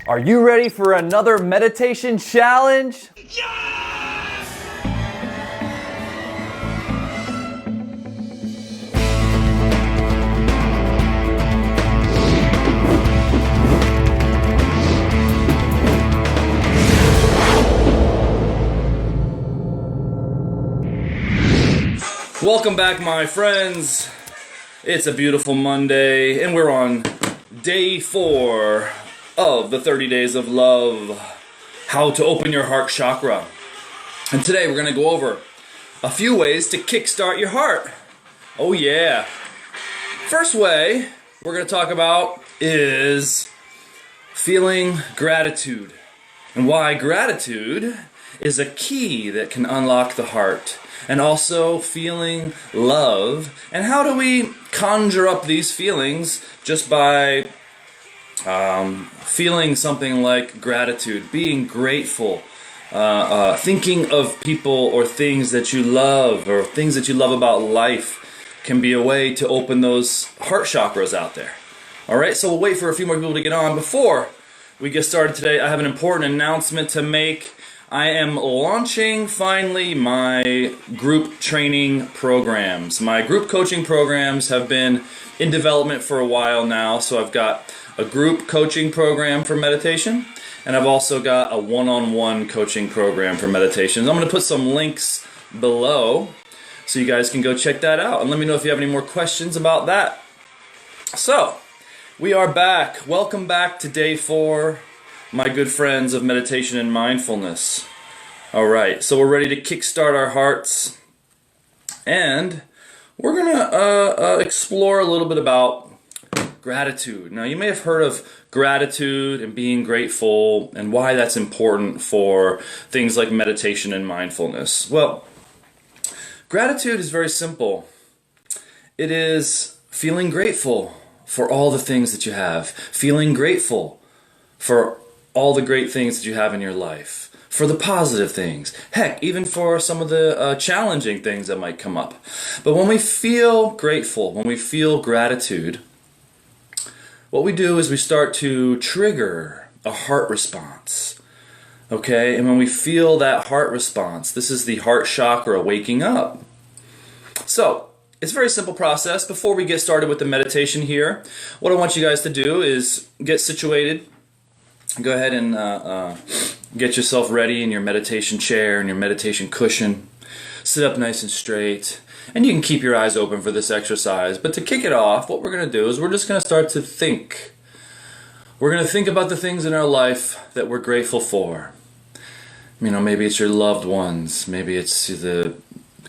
Are you ready for another meditation challenge? Yes! Welcome back, my friends. It's a beautiful Monday, and we're on day 4 of the 30 Days of Love, how to open your heart chakra. And today we're going to go over a few ways to kickstart your heart. Oh yeah. First way we're going to talk about is feeling gratitude, and why gratitude is a key that can unlock the heart. And also feeling love, and how do we conjure up these feelings just by feeling something like gratitude, being grateful, thinking of people or things that you love, or things that you love about life, can be a way to open those heart chakras out there. Alright, so we'll wait for a few more people to get on. Before we get started today, I have an important announcement to make. I am launching finally my group training programs. My group coaching programs have been in development for a while now, so I've got a group coaching program for meditation, and I've also got a one-on-one coaching program for meditations. I'm going to put some links below so you guys can go check that out, and let me know if you have any more questions about that. So, we are back. Welcome back to day 4. My good friends of meditation and mindfulness. Alright, so we're ready to kickstart our hearts, and we're going to explore a little bit about gratitude. Now, you may have heard of gratitude and being grateful and why that's important for things like meditation and mindfulness. Well, gratitude is very simple. It is feeling grateful for all the things that you have, feeling grateful for all the great things that you have in your life, for the positive things, heck, even for some of the challenging things that might come up. But when we feel grateful, when we feel gratitude, what we do is we start to trigger a heart response. Okay, and when we feel that heart response, this is the heart chakra waking up. So, it's a very simple process. Before we get started with the meditation here, what I want you guys to do is get situated. Go ahead and get yourself ready in your meditation chair and your meditation cushion. Sit up nice and straight. And you can keep your eyes open for this exercise. But to kick it off, what we're going to do is we're just going to start to think. We're going to think about the things in our life that we're grateful for. You know, maybe it's your loved ones. Maybe it's the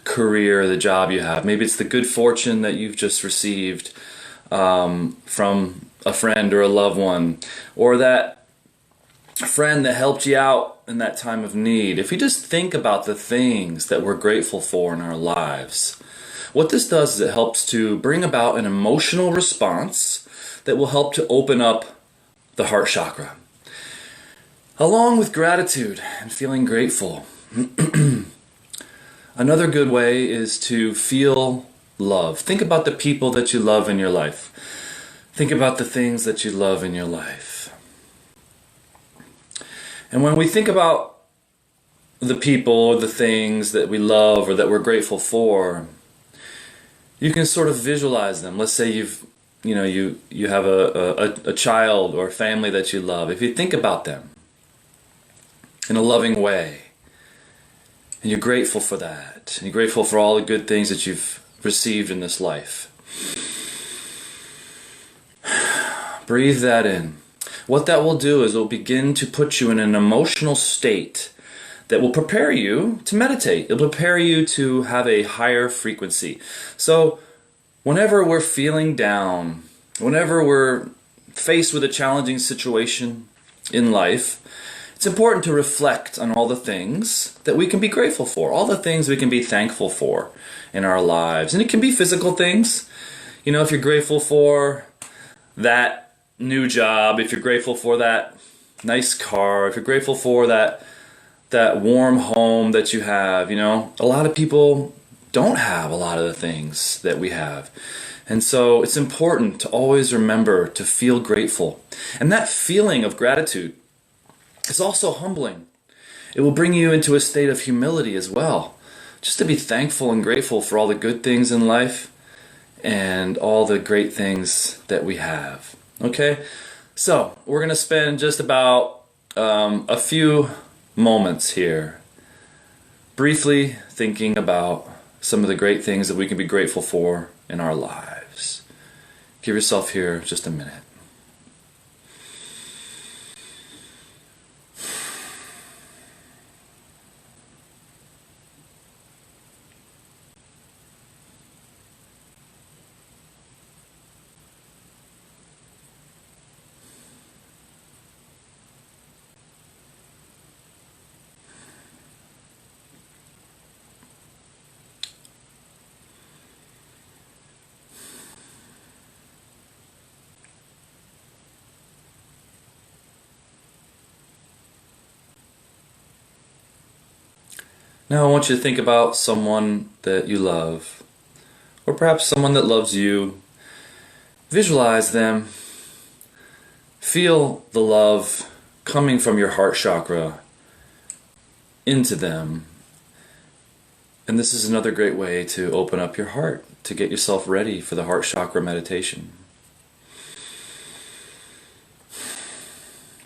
career, the job you have. Maybe it's the good fortune that you've just received from a friend or a loved one. Or that friend that helped you out in that time of need. If you just think about the things that we're grateful for in our lives, what this does is it helps to bring about an emotional response that will help to open up the heart chakra. Along with gratitude and feeling grateful, another good way is to feel love. Think about the people that you love in your life. Think about the things that you love in your life. And when we think about the people or the things that we love or that we're grateful for, you can sort of visualize them. Let's say you have a child or a family that you love. If you think about them in a loving way, and you're grateful for that, and you're grateful for all the good things that you've received in this life, breathe that in. What that will do is it will begin to put you in an emotional state that will prepare you to meditate. It will prepare you to have a higher frequency. So whenever we're feeling down, whenever we're faced with a challenging situation in life, it's important to reflect on all the things that we can be grateful for, all the things we can be thankful for in our lives. And it can be physical things. You know, if you're grateful for that new job, if you're grateful for that nice car, if you're grateful for that warm home that you have, you know, a lot of people don't have a lot of the things that we have. And so it's important to always remember to feel grateful. And that feeling of gratitude It's also humbling. It will bring you into a state of humility as well. Just to be thankful and grateful for all the good things in life and all the great things that we have. Okay? So, we're going to spend just about a few moments here briefly thinking about some of the great things that we can be grateful for in our lives. Give yourself here just a minute. Now I want you to think about someone that you love, or perhaps someone that loves you. Visualize them. Feel the love coming from your heart chakra into them. And this is another great way to open up your heart, to get yourself ready for the heart chakra meditation.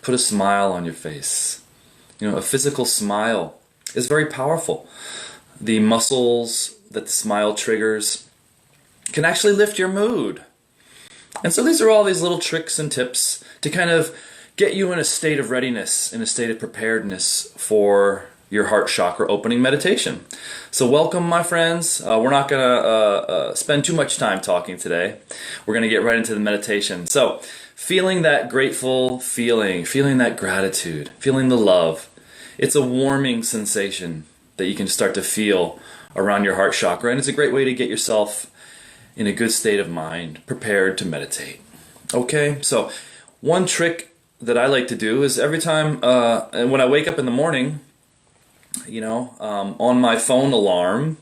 Put a smile on your face. You know, a physical smile is very powerful. The muscles that the smile triggers can actually lift your mood. And so these are all these little tricks and tips to kind of get you in a state of readiness, in a state of preparedness for your heart chakra opening meditation. So welcome, my friends. We're not going to spend too much time talking today. We're going to get right into the meditation. So feeling that grateful feeling that gratitude, feeling the love. It's a warming sensation that you can start to feel around your heart chakra, and it's a great way to get yourself in a good state of mind, prepared to meditate. Okay, so one trick that I like to do is every time, when I wake up in the morning, on my phone alarm,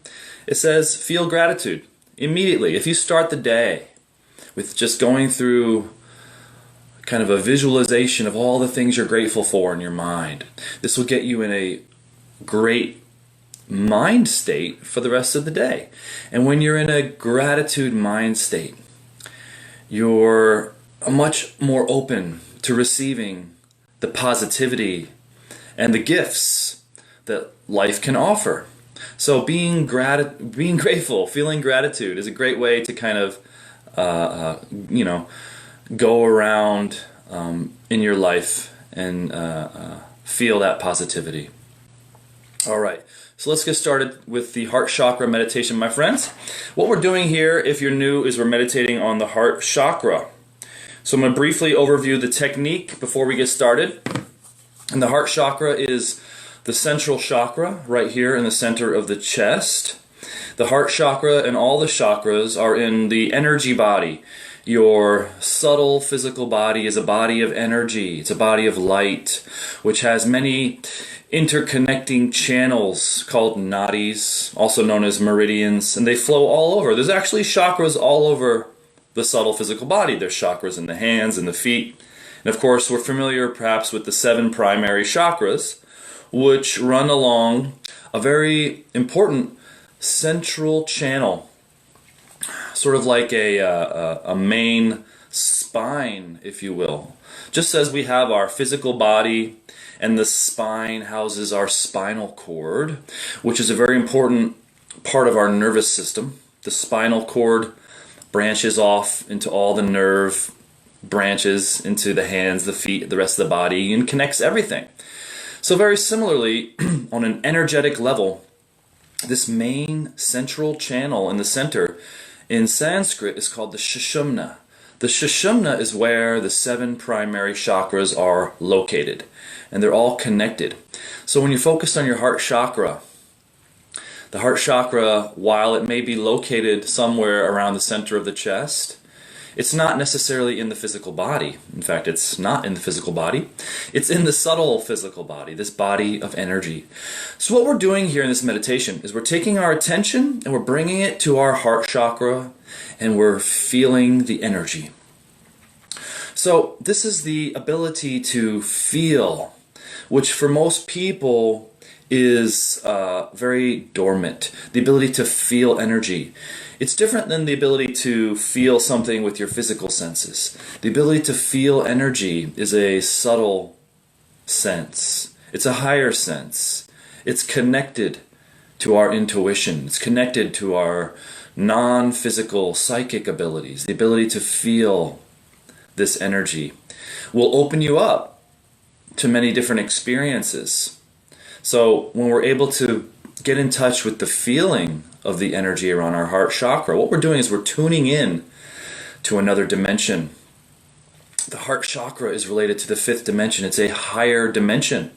it says, feel gratitude. Immediately, if you start the day with just going through kind of a visualization of all the things you're grateful for in your mind, this will get you in a great mind state for the rest of the day. And when you're in a gratitude mind state, you're much more open to receiving the positivity and the gifts that life can offer. So being grateful, feeling gratitude is a great way to kind of, go around in your life and feel that positivity. All right, so let's get started with the heart chakra meditation, my friends. What we're doing here, if you're new, is we're meditating on the heart chakra. So I'm going to briefly overview the technique before we get started. And the heart chakra is the central chakra right here in the center of the chest. The heart chakra and all the chakras are in the energy body. Your subtle physical body is a body of energy. It's a body of light, which has many interconnecting channels called nadis, also known as meridians, and they flow all over. There's actually chakras all over the subtle physical body. There's chakras in the hands and the feet. And of course, we're familiar perhaps with the 7 primary chakras, which run along a very important central channel, sort of like a main spine, if you will. Just as we have our physical body and the spine houses our spinal cord, which is a very important part of our nervous system. The spinal cord branches off into all the nerve branches, into the hands, the feet, the rest of the body, and connects everything. So very similarly, on an energetic level, this main central channel in the center in Sanskrit is called the Sushumna. The Sushumna is where the 7 primary chakras are located, and they're all connected. So when you focus on your heart chakra, the heart chakra, while it may be located somewhere around the center of the chest, it's not necessarily in the physical body. In fact, it's not in the physical body. It's in the subtle physical body, this body of energy. So what we're doing here in this meditation is we're taking our attention and we're bringing it to our heart chakra, and we're feeling the energy. So this is the ability to feel which for most people is very dormant. The ability to feel energy. It's different than the ability to feel something with your physical senses. The ability to feel energy is a subtle sense. It's a higher sense. It's connected to our intuition. It's connected to our non-physical psychic abilities. The ability to feel this energy will open you up to many different experiences. So when we're able to get in touch with the feeling of the energy around our heart chakra, what we're doing is we're tuning in to another dimension. The heart chakra is related to the fifth dimension. It's a higher dimension.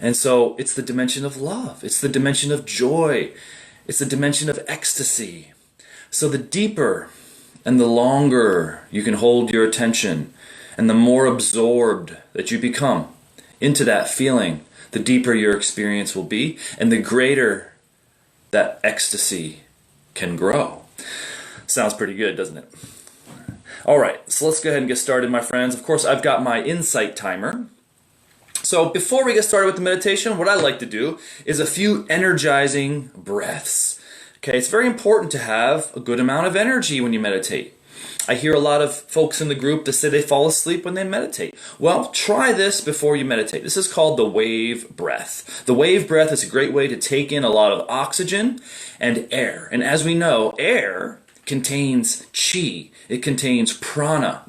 And so it's the dimension of love. It's the dimension of joy. It's the dimension of ecstasy. So the deeper and the longer you can hold your attention and the more absorbed that you become into that feeling, the deeper your experience will be and the greater that ecstasy can grow. Sounds pretty good, doesn't it? All right, so let's go ahead and get started, my friends. Of course, I've got my insight timer. So before we get started with the meditation, what I like to do is a few energizing breaths. Okay, it's very important to have a good amount of energy when you meditate. I hear a lot of folks in the group that say they fall asleep when they meditate. Well, try this before you meditate. This is called the wave breath. The wave breath is a great way to take in a lot of oxygen and air. And as we know, air contains chi. It contains prana.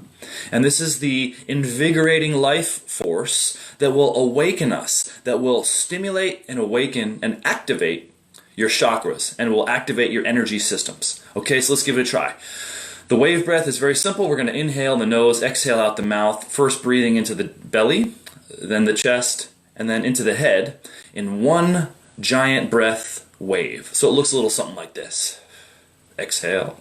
And this is the invigorating life force that will awaken us, that will stimulate and awaken and activate your chakras and will activate your energy systems. Okay, so let's give it a try. The wave breath is very simple. We're going to inhale in the nose, exhale out the mouth, first breathing into the belly, then the chest, and then into the head in one giant breath wave. So it looks a little something like this. Exhale.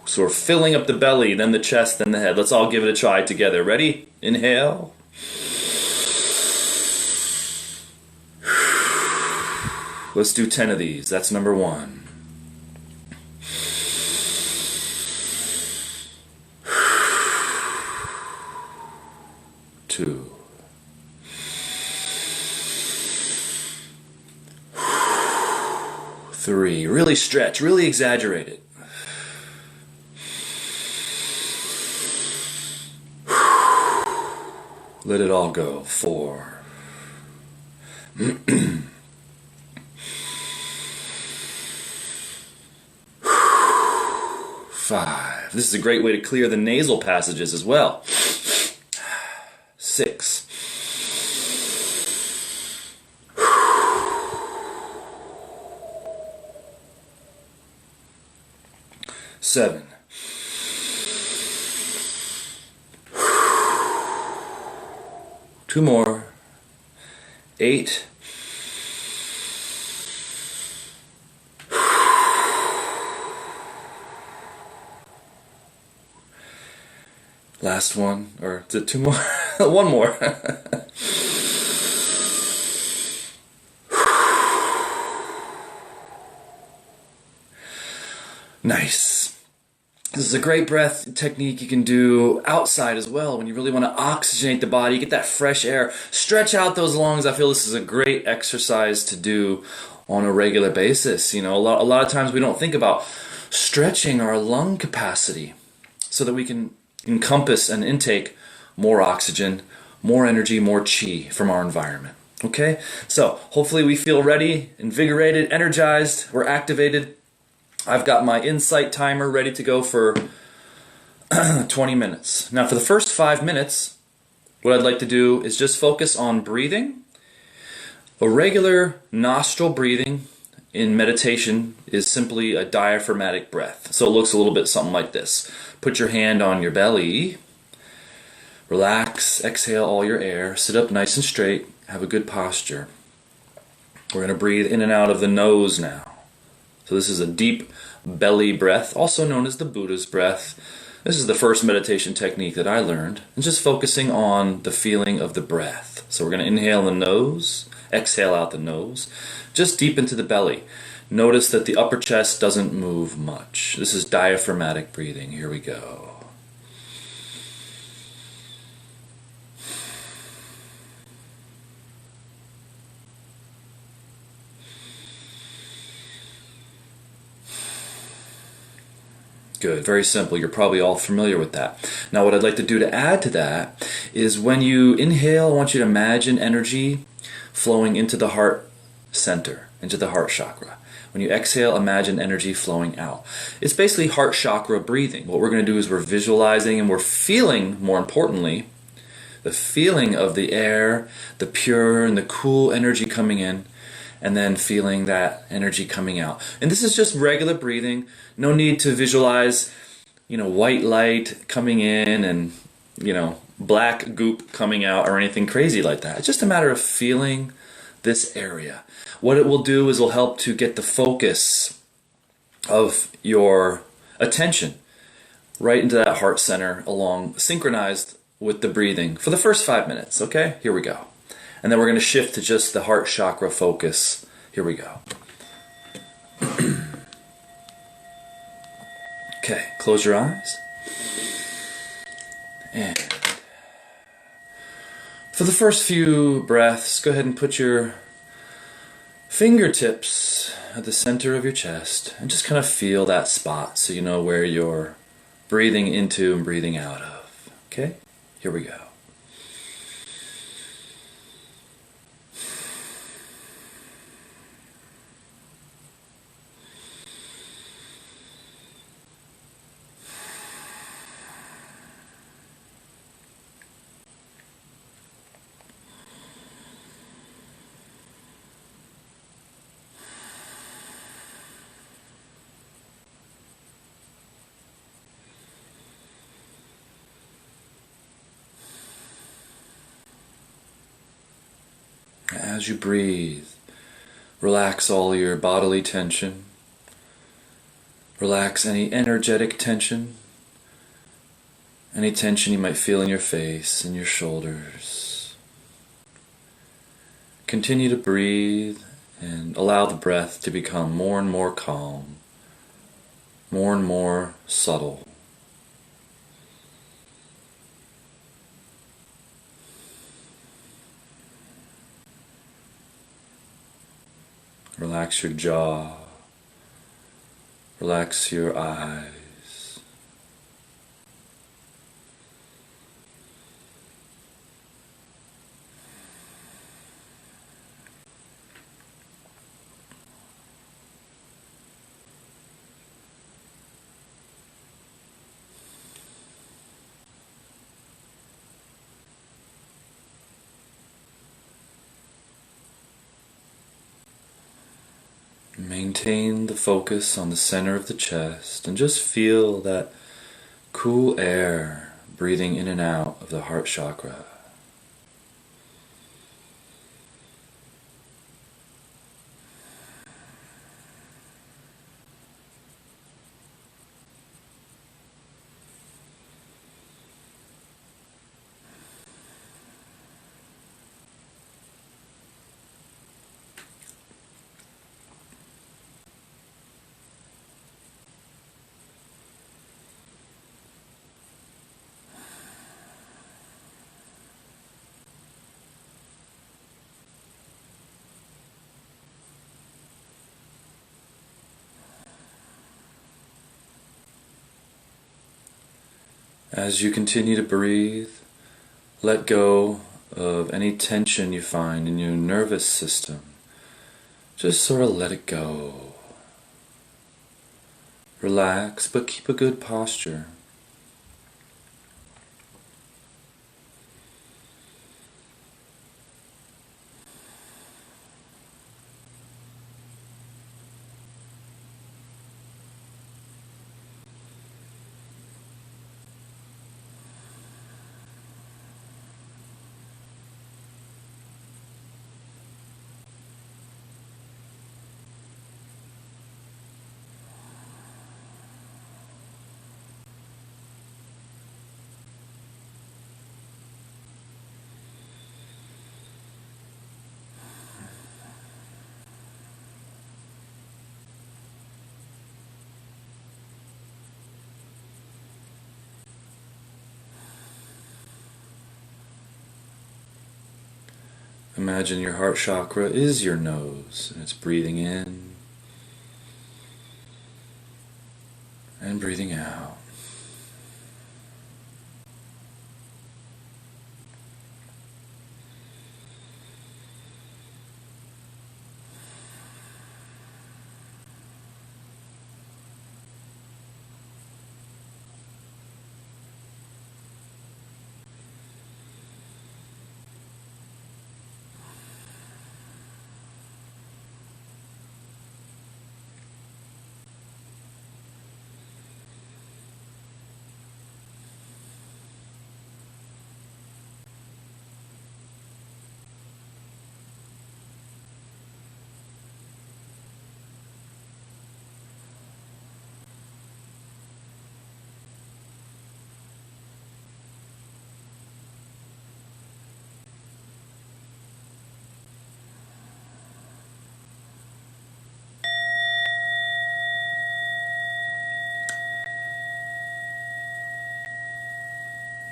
So we're filling up the belly, then the chest, then the head. Let's all give it a try together. Ready? Inhale. Let's do 10 of these. That's number 1. Two. 3. Really stretch, really exaggerate it. 4. Let it all go. 4. 5. This is a great way to clear the nasal passages as well. 6. 7. 2 more. 8. 'Last one, or is it 2 more? 1 more. Nice. This is a great breath technique you can do outside as well when you really want to oxygenate the body, get that fresh air, stretch out those lungs. I feel this is a great exercise to do on a regular basis. You know, a lot of times we don't think about stretching our lung capacity so that we can encompass and intake more oxygen, more energy, more chi from our environment. Okay? So hopefully we feel ready, invigorated, energized, we're activated. I've got my insight timer ready to go for 20 minutes. Now for the first 5 minutes, what I'd like to do is just focus on breathing. A regular nostril breathing in meditation is simply a diaphragmatic breath. So it looks a little bit something like this. Put your hand on your belly, relax, exhale all your air, sit up nice and straight, have a good posture. We're going to breathe in and out of the nose now. So this is a deep belly breath, also known as the Buddha's breath. This is the first meditation technique that I learned, and just focusing on the feeling of the breath. So we're going to inhale in the nose, exhale out the nose, just deep into the belly. Notice that the upper chest doesn't move much. This is diaphragmatic breathing. Here we go. Good, very simple. You're probably all familiar with that. Now what I'd like to do to add to that is when you inhale, I want you to imagine energy flowing into the heart center, into the heart chakra. When you exhale, imagine energy flowing out. It's basically heart chakra breathing. What we're going to do is we're visualizing and we're feeling, more importantly, the feeling of the air, the pure and the cool energy coming in, and then feeling that energy coming out. And this is just regular breathing. No need to visualize, white light coming in and, black goop coming out or anything crazy like that. It's just a matter of feeling this area. What it will do is it'll help to get the focus of your attention right into that heart center synchronized with the breathing for the first 5 minutes. Okay, here we go. And then we're going to shift to just the heart chakra focus. Here we go. Okay, close your eyes. And for the first few breaths, go ahead and put your fingertips at the center of your chest and just kind of feel that spot so you know where you're breathing into and breathing out of. Okay, here we go. As you breathe, relax all your bodily tension. Relax any energetic tension. Any tension you might feel in your face and your shoulders. Continue to breathe and allow the breath to become more and more calm, more and more subtle. Relax your jaw. Relax your eyes. Maintain the focus on the center of the chest and just feel that cool air breathing in and out of the heart chakra. As you continue to breathe, let go of any tension you find in your nervous system. Just sort of let it go. Relax, but keep a good posture. Imagine your heart chakra is your nose, and it's breathing in and breathing out.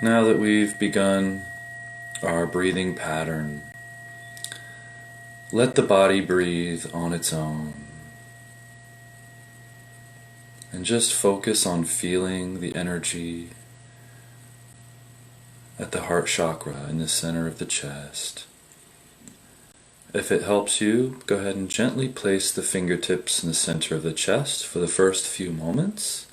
Now that we've begun our breathing pattern, let the body breathe on its own. And just focus on feeling the energy at the heart chakra in the center of the chest. If it helps you, go ahead and gently place the fingertips in the center of the chest for the first few moments.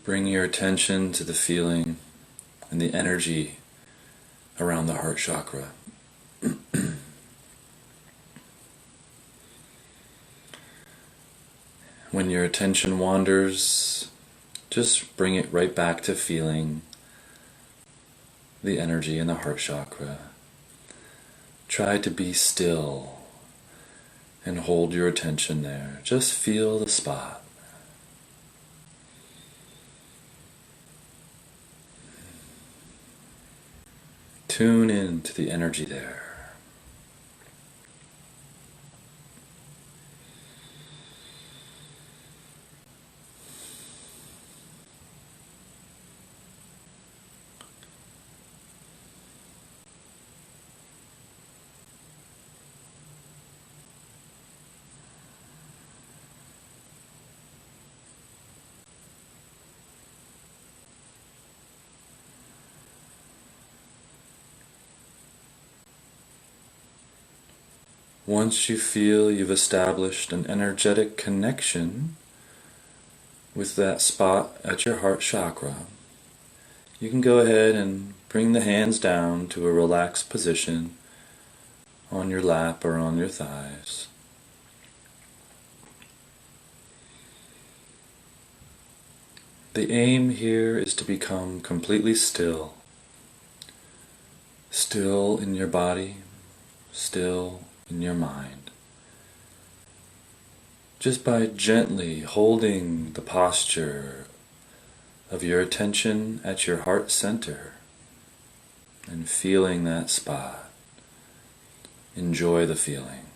Bring your attention to the feeling and the energy around the heart chakra. When your attention wanders, just bring it right back to feeling the energy in the heart chakra. Try to be still and hold your attention there. Just feel the spot. Tune in to the energy there. Once you feel you've established an energetic connection with that spot at your heart chakra, you can go ahead and bring the hands down to a relaxed position on your lap or on your thighs. The aim here is to become completely still. Still in your body, still in your mind. Just by gently holding the posture of your attention at your heart center and feeling that spot. Enjoy the feeling.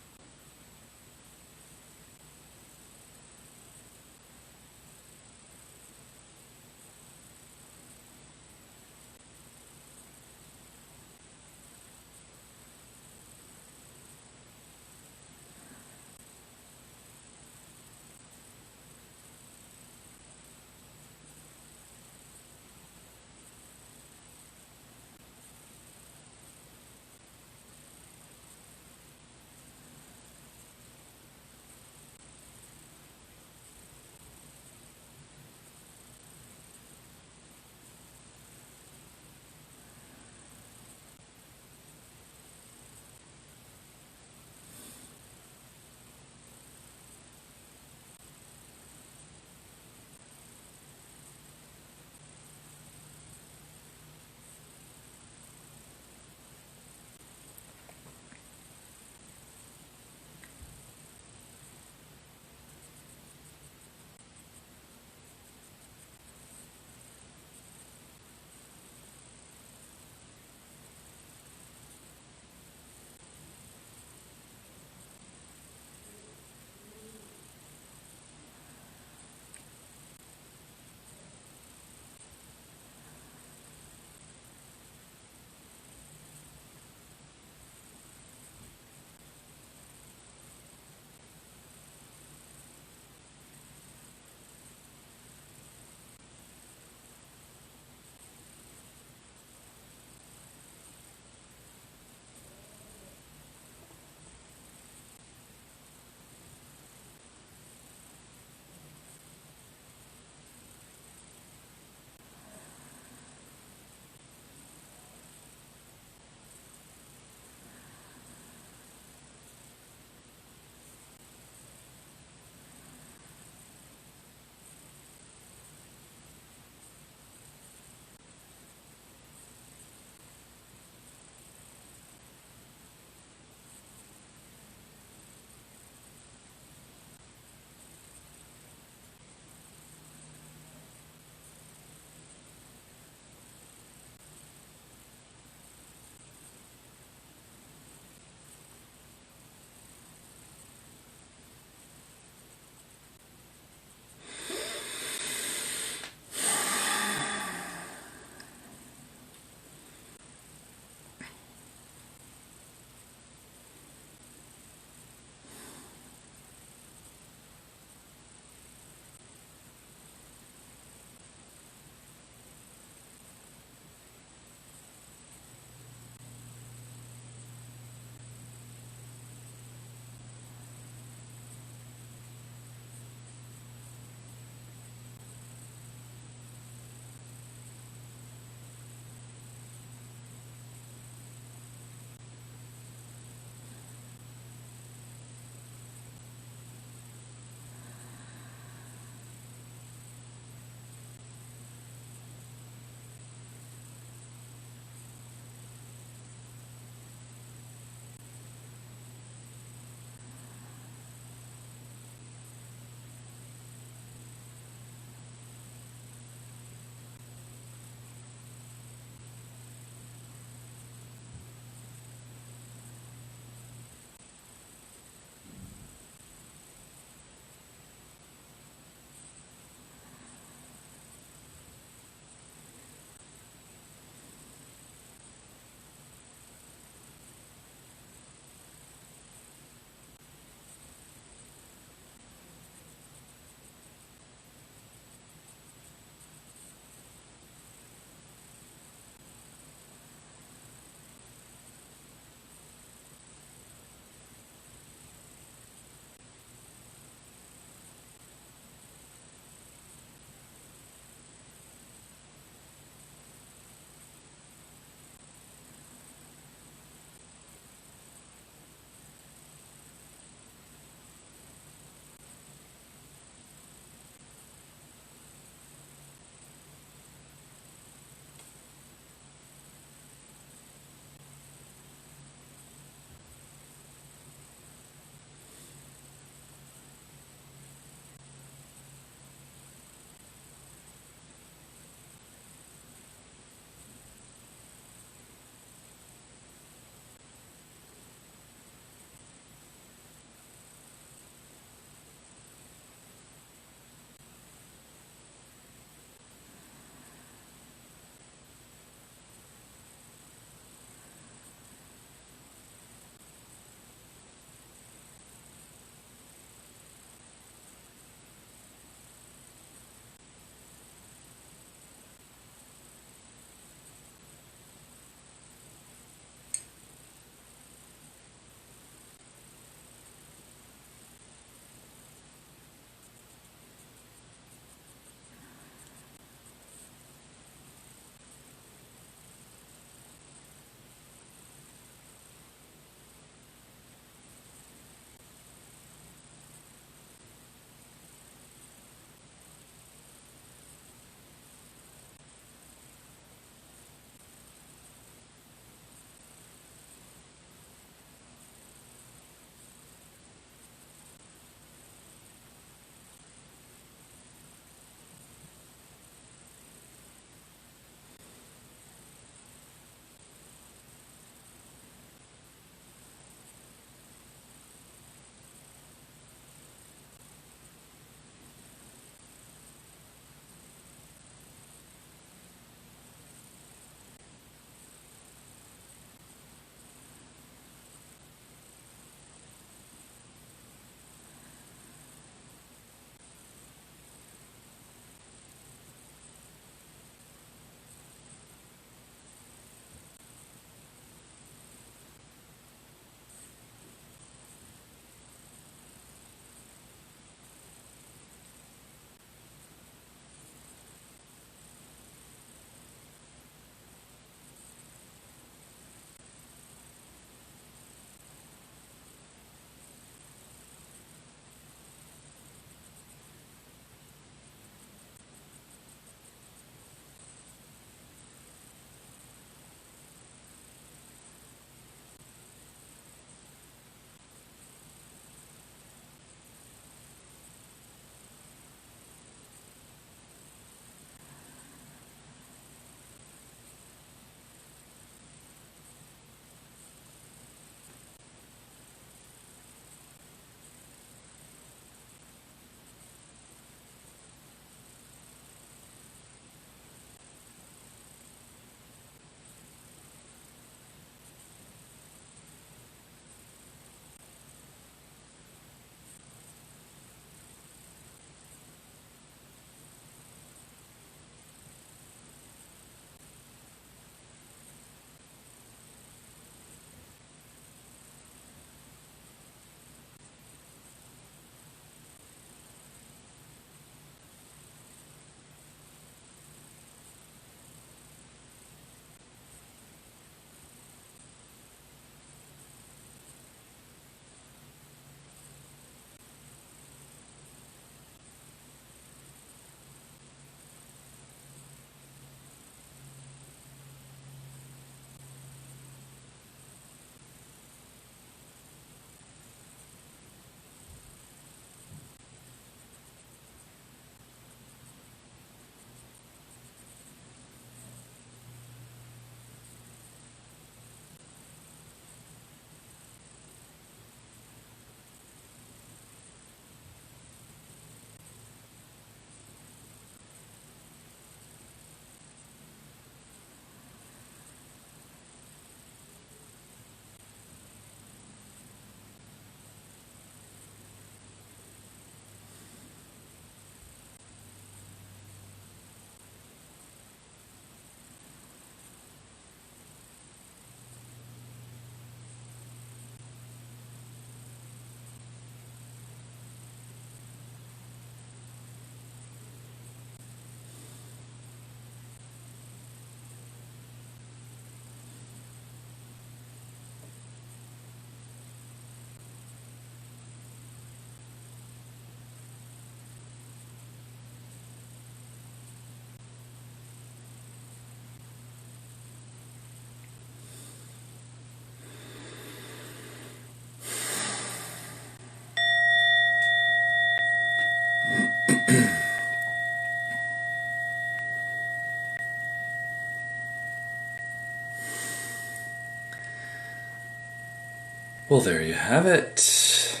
Well, there you have it.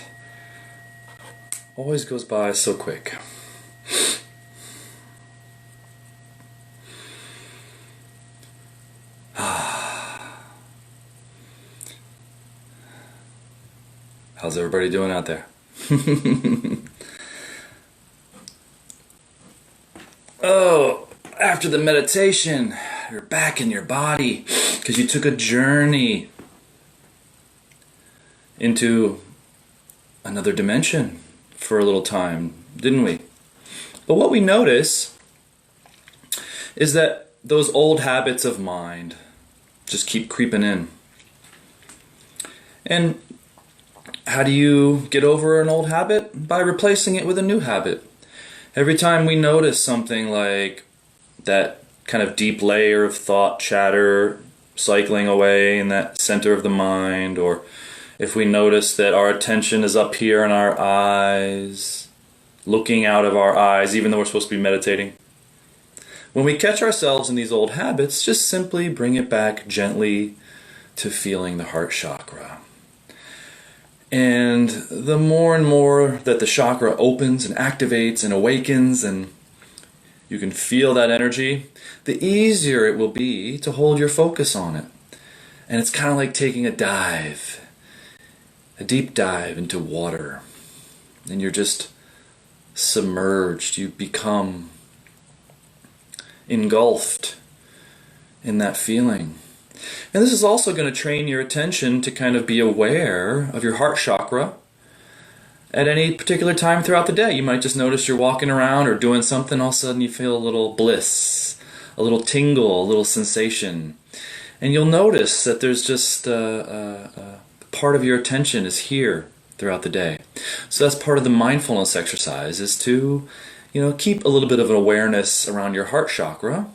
Always goes by so quick. How's everybody doing out there? Oh, after the meditation, you're back in your body because you took a journey into another dimension for a little time, didn't we? But what we notice is that those old habits of mind just keep creeping in. And how do you get over an old habit? By replacing it with a new habit. Every time we notice something like that kind of deep layer of thought chatter cycling away in that center of the mind, or if we notice that our attention is up here in our eyes, looking out of our eyes, even though we're supposed to be meditating. When we catch ourselves in these old habits, just simply bring it back gently to feeling the heart chakra. And the more and more that the chakra opens and activates and awakens, and you can feel that energy, the easier it will be to hold your focus on it. And it's kind of like taking a dive, a deep dive into water. And you're just submerged. You become engulfed in that feeling. And this is also going to train your attention to kind of be aware of your heart chakra at any particular time throughout the day. You might just notice you're walking around or doing something, all of a sudden you feel a little bliss, a little tingle, a little sensation. And you'll notice that there's just part of your attention is here throughout the day. So that's part of the mindfulness exercise, is to, keep a little bit of an awareness around your heart chakra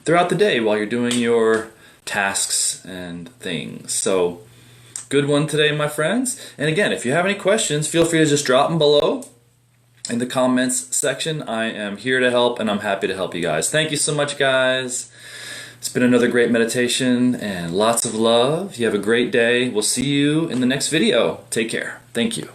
throughout the day while you're doing your tasks and things. So, good one today, my friends. And again, if you have any questions, feel free to just drop them below in the comments section. I am here to help, and I'm happy to help you guys. Thank you so much, guys. It's been another great meditation, and lots of love. You have a great day. We'll see you in the next video. Take care. Thank you.